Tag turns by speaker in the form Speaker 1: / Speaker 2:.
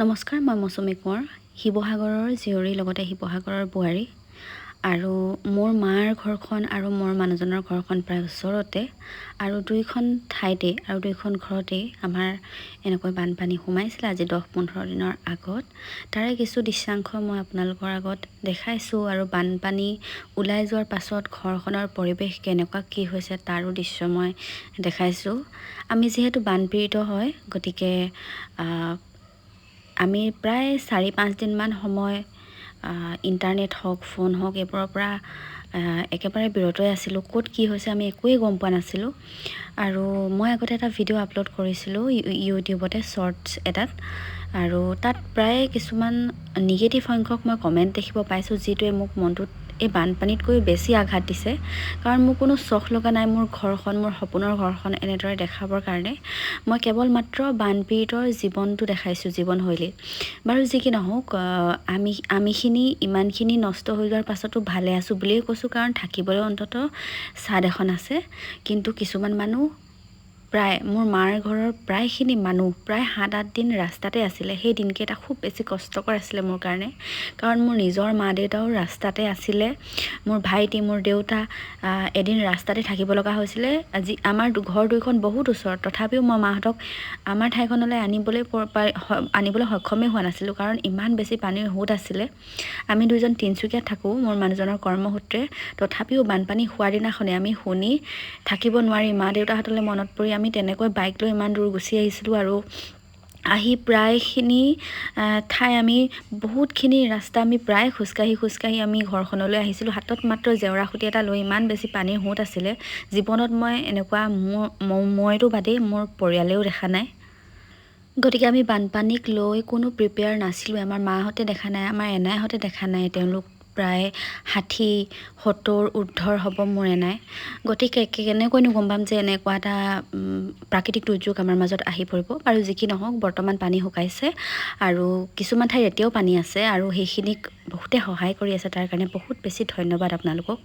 Speaker 1: নমস্কাৰ, মই মৌচুমী কোঁৱৰ, শিৱসাগৰৰ জীয়ৰী লগতে শিৱসাগৰৰ বোৱাৰী। আৰু মোৰ মাৰ ঘৰখন আৰু মোৰ মানুহজনৰ ঘৰখন প্ৰায় ওচৰতে, আৰু দুইখন ঘৰতেই আমাৰ এনেকৈ বানপানী সোমাইছিলে আজি 10-15 দিনৰ আগত। তাৰে কিছু দৃশ্যাংশ মই আপোনালোকৰ আগত দেখাইছোঁ, আৰু বানপানী ওলাই যোৱাৰ পাছত ঘৰখনৰ পৰিৱেশ কেনেকুৱা কি হৈছে তাৰো দৃশ্য মই দেখাইছোঁ। আমি যিহেতু বানপীড়িত হয়, গতিকে আমি প্ৰায় 4-5 দিনমান সময় ইণ্টাৰনেট হওক, ফোন হওক, এইবোৰৰ পৰা একেবাৰে বিৰতই আছিলোঁ। ক'ত কি হৈছে আমি একোৱেই গম পোৱা নাছিলোঁ। আৰু মই আগতে এটা ভিডিঅ' আপলোড কৰিছিলোঁ ইউটিউবতে, শ্বৰ্টছ এটাত, আৰু তাত প্ৰায় কিছুমান নিগেটিভ সংখ্যক মই কমেণ্ট দেখিব পাইছোঁ, যিটোৱে মোক মনটোত এই বানপানীতকৈ বেছি আঘাত দিছে। কাৰণ মোৰ কোনো চখ লগা নাই মোৰ ঘৰখন, মোৰ সপোনৰ ঘৰখন এনেদৰে দেখাবৰ কাৰণে। মই কেৱল মাত্ৰ বানপীড়িতৰ জীৱনটো দেখাইছোঁ, জীৱনশৈলী। বাৰু যি কি নহওক, আমিখিনি ইমানখিনি নষ্ট হৈ যোৱাৰ পাছতো ভালে আছোঁ বুলিয়ে কৈছোঁ, কাৰণ থাকিবলৈ অন্ততঃ ছাদ এখন আছে। কিন্তু কিছুমান মানুহ, প্ৰায় মোৰ মাৰ ঘৰৰ প্ৰায়খিনি মানুহ প্ৰায় 7-8 দিন ৰাস্তাতে আছিলে। সেই দিনকেইটা খুব বেছি কষ্টকৰ আছিলে মোৰ কাৰণে, কাৰণ মোৰ নিজৰ মা দেউতাও ৰাস্তাতে আছিলে। মোৰ ভাইটি, মোৰ দেউতা এদিন ৰাস্তাতে থাকিব লগা হৈছিলে। আজি আমাৰ ঘৰ দুইখন বহুত ওচৰত, তথাপিও মই মাহঁতক আমাৰ ঠাইখনলৈ আনিবলৈ সক্ষমেই হোৱা নাছিলোঁ, কাৰণ ইমান বেছি পানীৰ সোঁত আছিলে। আমি দুইজন তিনিচুকীয়াত থাকোঁ মোৰ মানুহজনৰ কৰ্মসূত্ৰে। তথাপিও বানপানী হোৱাৰ দিনাখনে আমি শুনি থাকিব নোৱাৰি মা দেউতাহঁতলৈ মনত পৰি আমি তেনেকৈ বাইক লৈ ইমান দূৰ গুচি আহিছিলোঁ। আৰু আহি প্ৰায়খিনি ঠাই আমি বহুতখিনি ৰাস্তা আমি প্ৰায় খোজকাঢ়ি আমি ঘৰখনলৈ আহিছিলোঁ। হাতত মাত্ৰ জেওৰা খুঁটি এটা লৈ, ইমান বেছি পানীৰ সোঁত আছিলে। জীৱনত মই এনেকুৱা মইতো বাদেই মোৰ পৰিয়ালেও দেখা নাই। গতিকে আমি বানপানীক লৈ কোনো প্ৰিপেয়াৰ নাছিলোঁ। আমাৰ মাহঁতে দেখা নাই, আমাৰ এনাইহঁতে দেখা নাই। তেওঁলোক প্ৰায় 60-70 ঊৰ্ধৰ হ'ব মোৰ এনাই। গতিকে কেনেকৈনো গম পাম যে এনেকুৱা এটা প্ৰাকৃতিক দুৰ্যোগ আমাৰ মাজত আহি পৰিব। আৰু যি কি নহওক, বৰ্তমান পানী শুকাইছে, আৰু কিছুমান ঠাইত এতিয়াও পানী আছে, আৰু সেইখিনিক বহুতে সহায় কৰি আছে। তাৰ কাৰণে বহুত বেছি ধন্যবাদ আপোনালোকক।